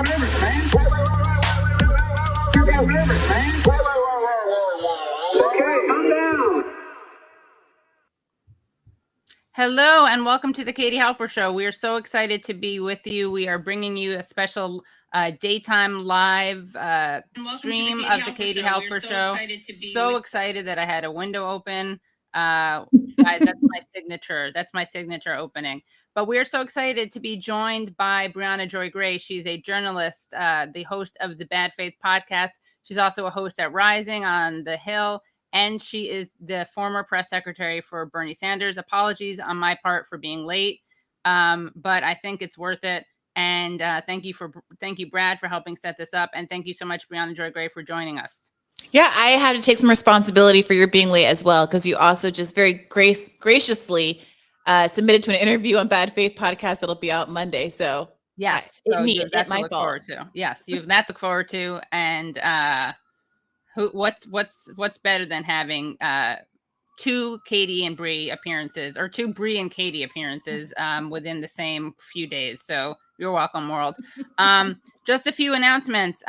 limits, man. You got limits, man. Okay, calm down. Hello and welcome to the Katie Halper Show. We are so excited to be with you. We are bringing you a special daytime live stream of the Katie Halper Show. So excited that I had a window open. Guys, that's my signature. That's my signature opening. But we are so excited to be joined by Briahna Joy Gray. She's a journalist, the host of the Bad Faith podcast. She's also a host at Rising on the Hill. And she is the former press secretary for Bernie Sanders. Apologies on my part for being late, but I think it's worth it. And thank you, Brad, for helping set this up. And thank you so much, Briahna Joy Gray, for joining us. Yeah, I had to take some responsibility for your being late as well, because you also just very graciously submitted to an interview on Bad Faith podcast that'll be out Monday. So yes, you have that to look forward to. Yes, you have that to look forward to, and. What's better than having two Katie and Brie appearances, or two Brie and Katie appearances within the same few days? So you're welcome, world. Just a few announcements.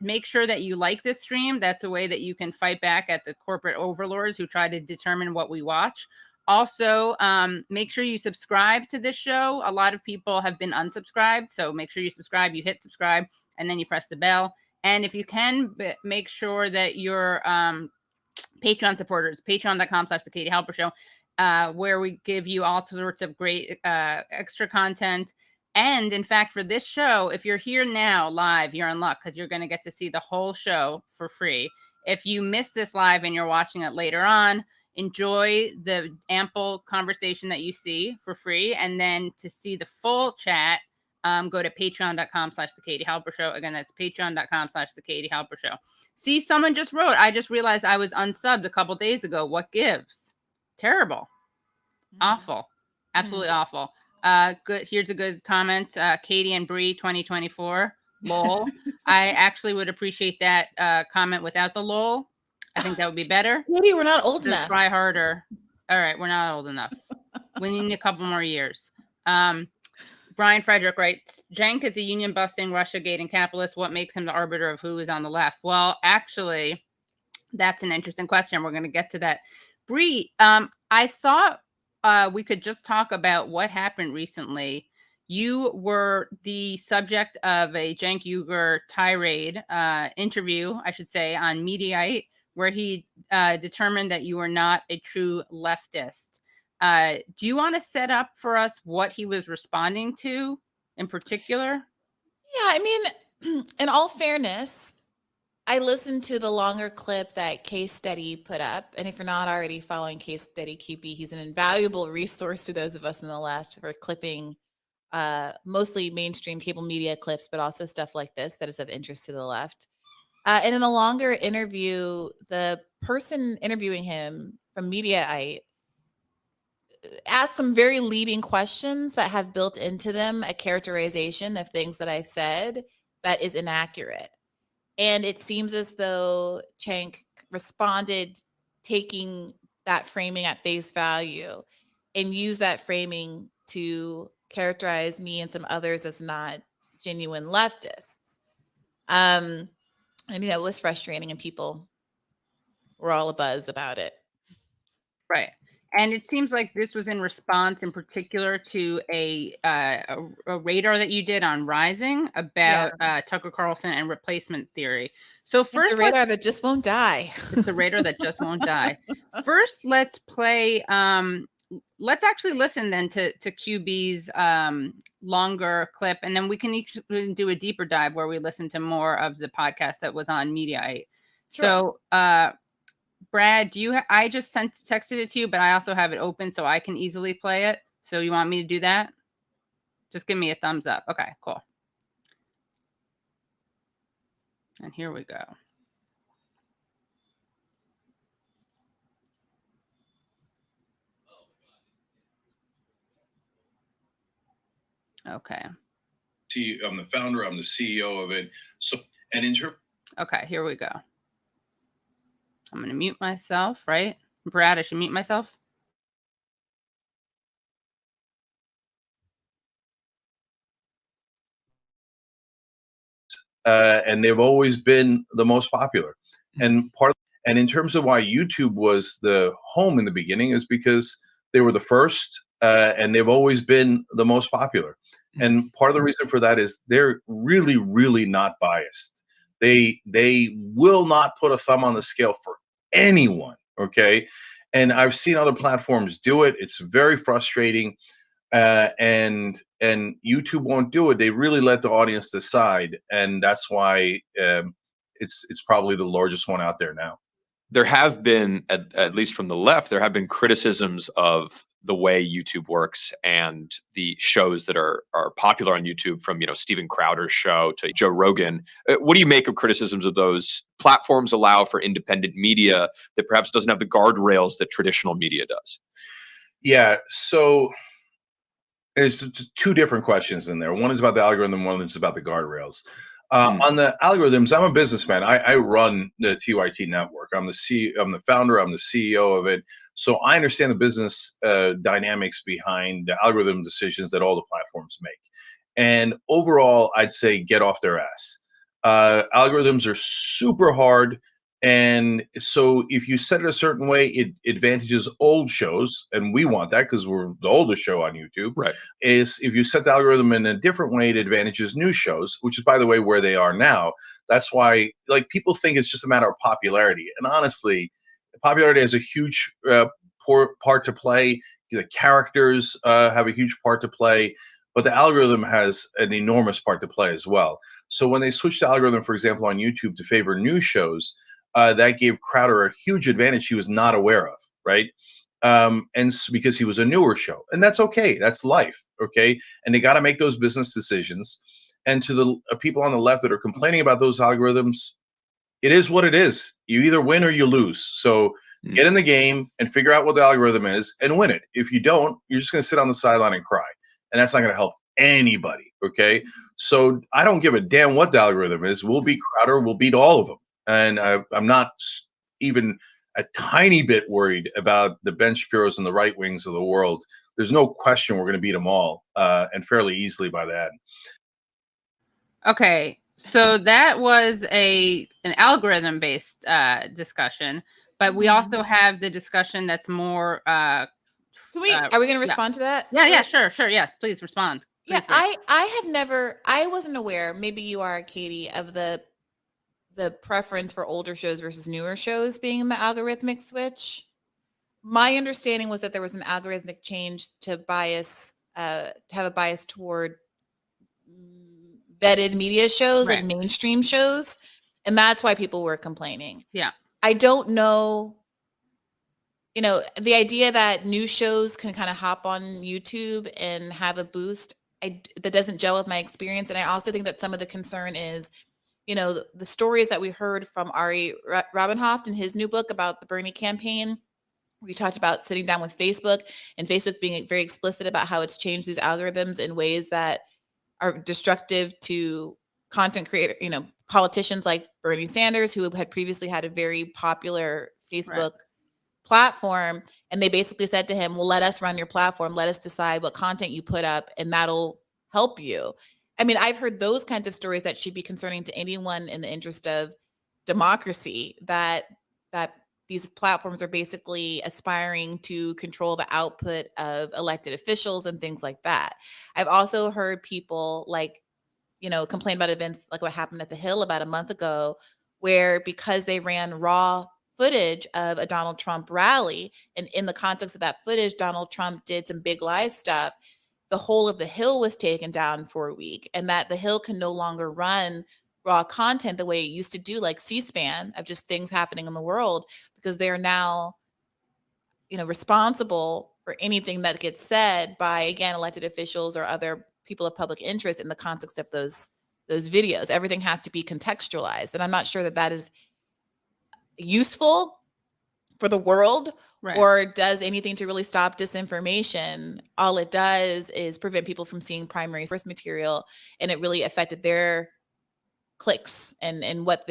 Make sure that you like this stream. That's a way that you can fight back at the corporate overlords who try to determine what we watch. Also, make sure you subscribe to this show. A lot of people have been unsubscribed, so make sure you subscribe. You hit subscribe, and then you press the bell. And if you can, make sure that you're Patreon supporters, patreon.com/The Katie Halper Show, where we give you all sorts of great extra content. And in fact, for this show, if you're here now live, you're in luck, because you're going to get to see the whole show for free. If you miss this live and you're watching it later on, enjoy the ample conversation that you see for free. And then to see the full chat, go to patreon.com/The Katie Halper Show. Again, that's patreon.com/The Katie Halper Show. See, someone just wrote, I just realized I was unsubbed a couple days ago. What gives? Terrible. Awful. Absolutely awful. Good. Here's a good comment. Katie and Brie 2024. Lol. I actually would appreciate that comment without the lol. I think that would be better. Maybe we're not old enough. Try harder. All right, we're not old enough. We need a couple more years. Brian Frederick writes, Cenk is a union-busting, Russiagate capitalist. What makes him the arbiter of who is on the left? Well, actually, that's an interesting question. We're going to get to that. Brie, I thought we could just talk about what happened recently. You were the subject of a Cenk Uygur tirade interview, I should say, on Mediaite, where he determined that you were not a true leftist. Do you want to set up for us what he was responding to in particular? Yeah, I mean, in all fairness, I listened to the longer clip that Case Study put up. And if you're not already following Case Study QB, he's an invaluable resource to those of us on the left for clipping mostly mainstream cable media clips, but also stuff like this that is of interest to the left. And in the longer interview, the person interviewing him from Mediaite asked some very leading questions that have built into them a characterization of things that I said that is inaccurate. And it seems as though Cenk responded taking that framing at face value and used that framing to characterize me and some others as not genuine leftists. And, it was frustrating, and people were all abuzz about it. Right. And it seems like this was in response in particular to a radar that you did on Rising about Tucker Carlson and replacement theory. So first, the radar that just won't die. It's the radar that just won't die. First, let's play. Let's actually listen then to QB's longer clip, and then we can do a deeper dive where we listen to more of the podcast that was on Mediaite. Sure. So, Brad, I just texted it to you, but I also have it open so I can easily play it. So you want me to do that? Just give me a thumbs up. Okay, cool. And here we go. Okay. I'm the founder, I'm the CEO of it. So, and okay, here we go. I'm going to mute myself, right? Brad, I should mute myself. and they've always been the most popular. And in terms of why YouTube was the home in the beginning is because they were the first, and they've always been the most popular. And part of the reason for that is they're really, really not biased. They will not put a thumb on the scale for anyone. Okay. And I've seen other platforms do it. It's very frustrating. And YouTube won't do it. They really let the audience decide. And that's why it's probably the largest one out there now. There have been, at least from the left, there have been criticisms of the way YouTube works and the shows that are popular on YouTube, from Steven Crowder's show to Joe Rogan. What do you make of criticisms of those platforms allow for independent media that perhaps doesn't have the guardrails that traditional media does? Yeah, so there's two different questions in there. One is about the algorithm, one is about the guardrails. On the algorithms, I'm a businessman. I run the TYT network. I'm the founder. I'm the CEO of it. So I understand the business dynamics behind the algorithm decisions that all the platforms make. And overall, I'd say get off their ass. Algorithms are super hard. And so if you set it a certain way, it advantages old shows, and we want that because we're the oldest show on YouTube. Right. Is if you set the algorithm in a different way, it advantages new shows, which is, by the way, where they are now. That's why, people think it's just a matter of popularity. And honestly, popularity has a huge part to play. The characters have a huge part to play, but the algorithm has an enormous part to play as well. So when they switched the algorithm, for example, on YouTube to favor new shows, that gave Crowder a huge advantage he was not aware of, right? Because he was a newer show, and that's okay. That's life, okay? And they got to make those business decisions. And to the people on the left that are complaining about those algorithms, it is what it is. You either win or you lose. So get in the game and figure out what the algorithm is and win it. If you don't, you're just going to sit on the sideline and cry, and that's not going to help anybody, okay? So I don't give a damn what the algorithm is. We'll beat Crowder. We'll beat all of them. And I'm not even a tiny bit worried about the Ben Shapiros and the right wings of the world. There's no question we're going to beat them all, and fairly easily by that. Okay, so that was an algorithm-based discussion, but we also have the discussion that's more. Are we going to respond to that? Yeah, sure. Yes, please respond. Please yeah, I wasn't aware. Maybe you are, Katie, of the preference for older shows versus newer shows being in the algorithmic switch. My understanding was that there was an algorithmic change to have a bias toward vetted media shows, like mainstream shows. And that's why people were complaining. Yeah. I don't know, the idea that new shows can kind of hop on YouTube and have a boost, that doesn't gel with my experience. And I also think that some of the concern is, the stories that we heard from Ari Robinhoft in his new book about the Bernie campaign. We talked about sitting down with Facebook and Facebook being very explicit about how it's changed these algorithms in ways that are destructive to content creator, politicians like Bernie Sanders, who had previously had a very popular Facebook platform. And they basically said to him, well, let us run your platform. Let us decide what content you put up, and that'll help you. I mean, I've heard those kinds of stories that should be concerning to anyone in the interest of democracy, that these platforms are basically aspiring to control the output of elected officials and things like that. I've also heard people complain about events like what happened at the Hill about a month ago, where because they ran raw footage of a Donald Trump rally, and in the context of that footage, Donald Trump did some big lie stuff, the whole of the Hill was taken down for a week, and that the Hill can no longer run raw content the way it used to do, like C-SPAN, of just things happening in the world, because they are now, responsible for anything that gets said by, again, elected officials or other people of public interest in the context of those videos. Everything has to be contextualized. And I'm not sure that is useful for the world, or does anything to really stop disinformation. All it does is prevent people from seeing primary source material, and it really affected their clicks and what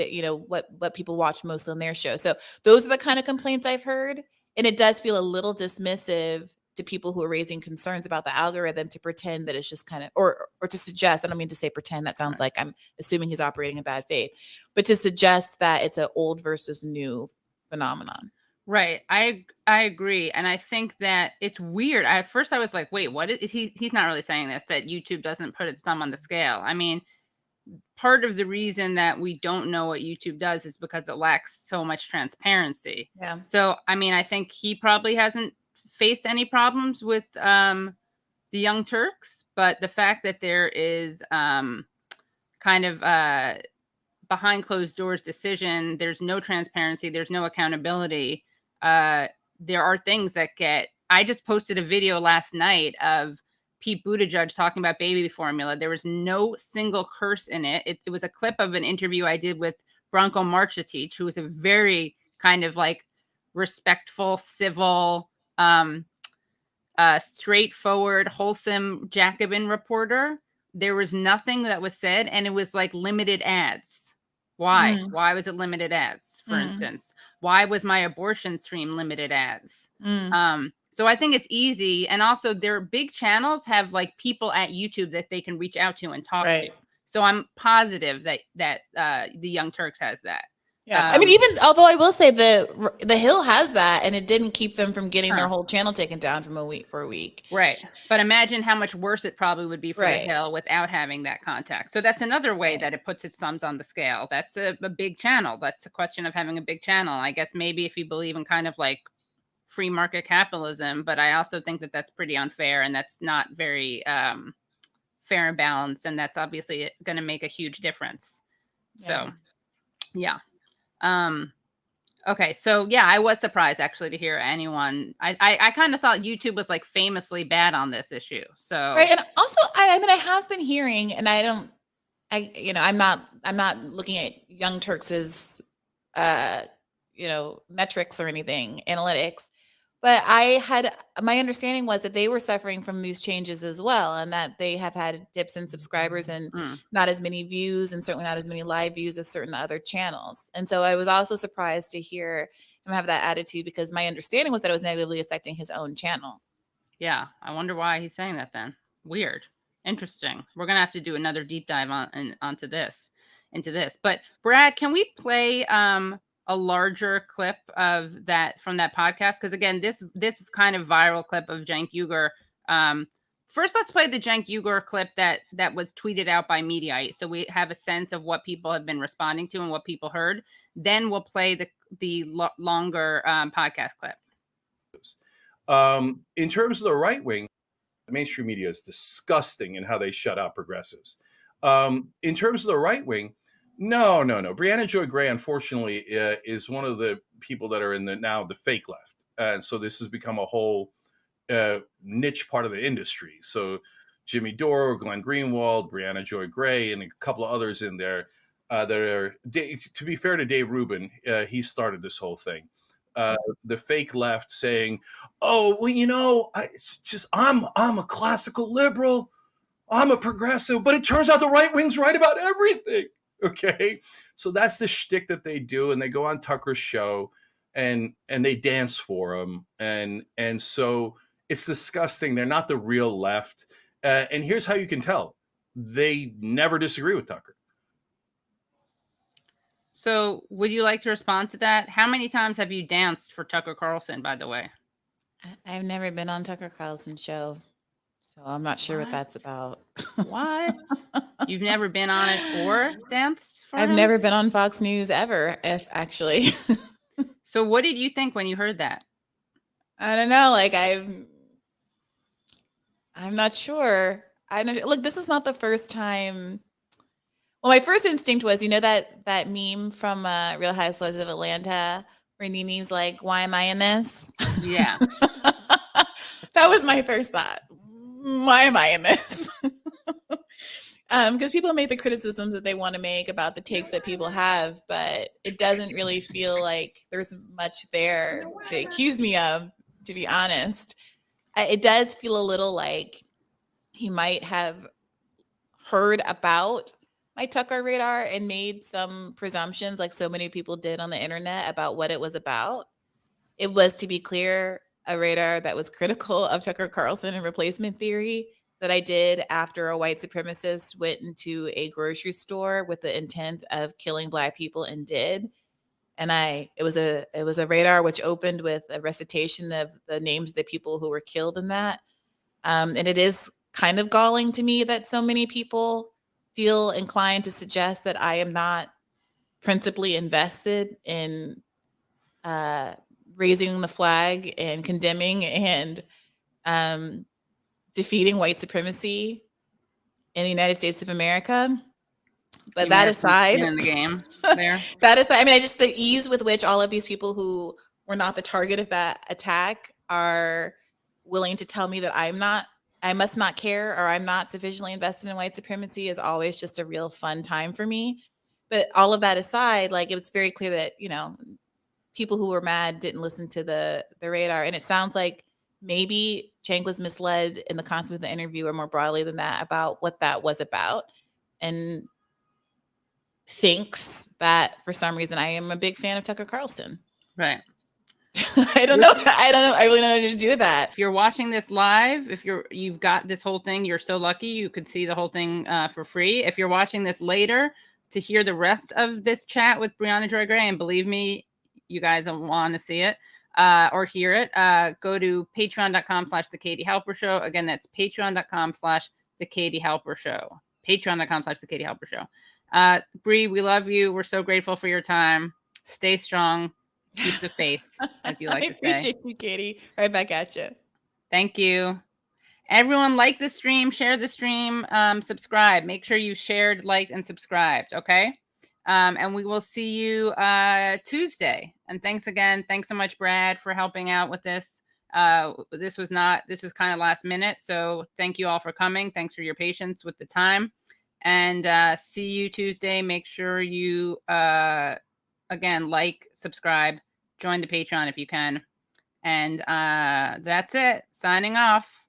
what people watch most on their show. So those are the kind of complaints I've heard, and it does feel a little dismissive to people who are raising concerns about the algorithm to pretend that it's just kind of, or to suggest, I don't mean to say pretend, that sounds like I'm assuming he's operating in bad faith, but to suggest that it's an old versus new phenomenon. Right. I agree. And I think that it's weird. At first I was like, wait, what is he's not really saying this, that YouTube doesn't put its thumb on the scale. I mean, part of the reason that we don't know what YouTube does is because it lacks so much transparency. Yeah. So, I mean, I think he probably hasn't faced any problems with the Young Turks, but the fact that there is kind of behind closed doors decision, there's no transparency, there's no accountability. There are things that I just posted a video last night of Pete Buttigieg talking about baby formula. There was no single curse in it. It was a clip of an interview I did with Branko Marcetic, who is a very kind of like respectful, civil, straightforward, wholesome Jacobin reporter. There was nothing that was said, and it was like limited ads. Why? Why was it limited ads, for instance? Why was my abortion stream limited ads? So I think it's easy. And also their big channels have like people at YouTube that they can reach out to and talk to. So I'm positive that the Young Turks has that. Yeah. I mean, even although I will say the Hill has that, and it didn't keep them from getting their whole channel taken down for a week. Right. But imagine how much worse it probably would be for the Hill without having that contact. So that's another way that it puts its thumbs on the scale. That's a big channel. That's a question of having a big channel. I guess maybe if you believe in kind of like free market capitalism, but I also think that that's pretty unfair, and that's not very fair and balanced. And that's obviously going to make a huge difference. So, yeah. Okay. So yeah, I was surprised actually to hear anyone. I kind of thought YouTube was like famously bad on this issue. So and also I mean I have been hearing, and I'm not looking at Young Turks's metrics or anything, analytics, but my understanding was that they were suffering from these changes as well, and that they have had dips in subscribers and not as many views, and certainly not as many live views as certain other channels. And so I was also surprised to hear him have that attitude, because my understanding was that it was negatively affecting his own channel. Yeah, I wonder why he's saying that then. Weird. Interesting. We're gonna have to do another deep dive into this. But Brad, can we play a larger clip of that from that podcast? Because again, this kind of viral clip of Cenk Uygur. First, let's play the Cenk Uygur clip that was tweeted out by Mediaite, so we have a sense of what people have been responding to and what people heard. Then we'll play the longer podcast clip. In terms of the right wing, the mainstream media is disgusting in how they shut out progressives. In terms of the right wing, no. Briahna Joy Gray, unfortunately, is one of the people that are in the fake left. And so this has become a whole niche part of the industry. So Jimmy Dore, Glenn Greenwald, Briahna Joy Gray, and a couple of others in there that are, to be fair to Dave Rubin, he started this whole thing. The fake left saying, oh, well, it's just, I'm a classical liberal. I'm a progressive, but it turns out the right wing's right about everything. Okay, so that's the shtick that they do, and they go on Tucker's show, and they dance for him, and so it's disgusting. They're not the real left, and here's how you can tell: they never disagree with Tucker. So, would you like to respond to that? How many times have you danced for Tucker Carlson? By the way, I've never been on Tucker Carlson's show, so I'm not sure what that's about. What? You've never been on it or danced for I've him? never been on Fox News ever, if actually. So what did you think when you heard that? I don't know. Like I'm not sure. Look, this is not the first time. Well, my first instinct was, that meme from Real Housewives of Atlanta where Nene's like, why am I in this? Yeah. That was my first thought. Why am I in this? Because people make the criticisms that they want to make about the takes that people have, but it doesn't really feel like there's much there to accuse me of, to be honest. It does feel a little like he might have heard about my Tucker radar and made some presumptions, like so many people did on the internet, about what it was about. It was, to be clear, a radar that was critical of Tucker Carlson and replacement theory that I did after a white supremacist went into a grocery store with the intent of killing Black people and did. And it was a radar which opened with a recitation of the names of the people who were killed in that. And it is kind of galling to me that so many people feel inclined to suggest that I am not principally invested in raising the flag and condemning and defeating white supremacy in the United States of America. But The that American aside, skin in the game there. that aside, I mean, I just the ease with which all of these people who were not the target of that attack are willing to tell me that I must not care or I'm not sufficiently invested in white supremacy is always just a real fun time for me. But all of that aside, like it was very clear that, people who were mad didn't listen to the radar. And it sounds like maybe Cenk was misled in the context of the interview or more broadly than that about what that was about. And thinks that for some reason I am a big fan of Tucker Carlson. Right. I don't know. I really don't know how to do that. If you're watching this live, if you've got this whole thing, you're so lucky you could see the whole thing for free. If you're watching this later to hear the rest of this chat with Briahna Joy Gray, and believe me, you guys want to see it or hear it, go to patreon.com/The Katie Halper Show. Again, that's patreon.com/The Katie Halper Show. Patreon.com/The Katie Halper Show. Brie, we love you. We're so grateful for your time. Stay strong. Keep the faith, as you like to say. I appreciate you, Katie. Right back at you. Thank you. Everyone, like the stream, share the stream, subscribe. Make sure you shared, liked, and subscribed, okay? And we will see you Tuesday. And thanks again. Thanks so much, Brad, for helping out with this. This was kind of last minute. So thank you all for coming. Thanks for your patience with the time. And see you Tuesday. Make sure you, again, like, subscribe, join the Patreon if you can. And that's it. Signing off.